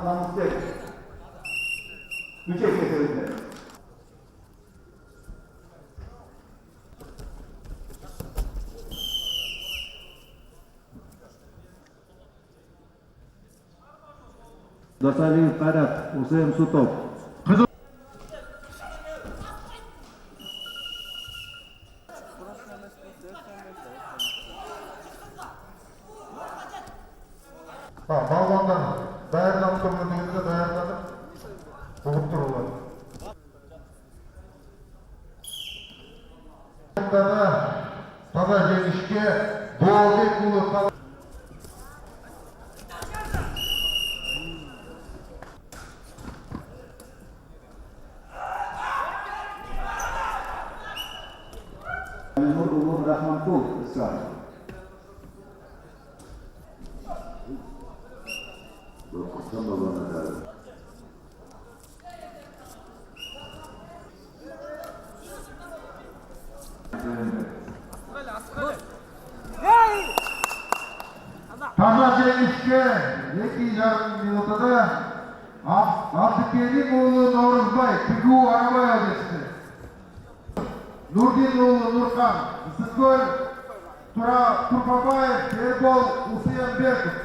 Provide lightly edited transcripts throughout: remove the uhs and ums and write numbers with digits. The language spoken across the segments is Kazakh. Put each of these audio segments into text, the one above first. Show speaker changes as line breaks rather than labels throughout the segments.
namıstek. 3'e kesildi. Досалиев Қайрат, Усейн Сутов.
Балуандар даярданып тұрмын дегенде даярданып бұғып тұрулар. Таза жеңішке Болбек ұлы
Umur Rahmanqul, Israr.
Таза жеңішке 2,5 минутада Абдыкерим ұлы Наурызбай Тігу Арабай өдесті. Нурдин ұлы Нурхан Исыкөл Турпабаев Ербол Усейнбеков.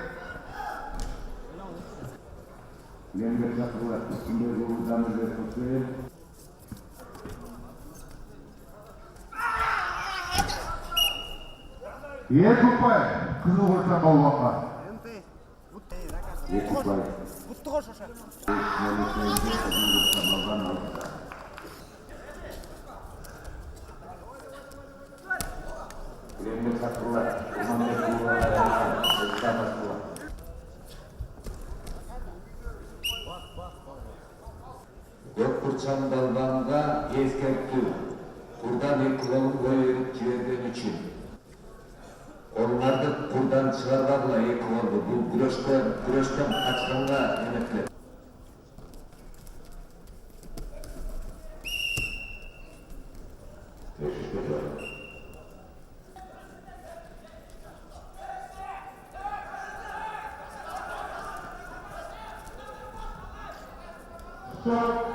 Ленгер шақырылар, үстінде жолдамыз өткізілер.
Еркупай қызыл қойса балуанға.
Еркупай. Ленгер шақырылар,
Көпбұрчан балбанға ескерту. Құрдан екілігін қойып жіберген үшін. Оларды құрдан шығарғанға екі болды. Бұл күрештен қашқанға еметті.
Stop.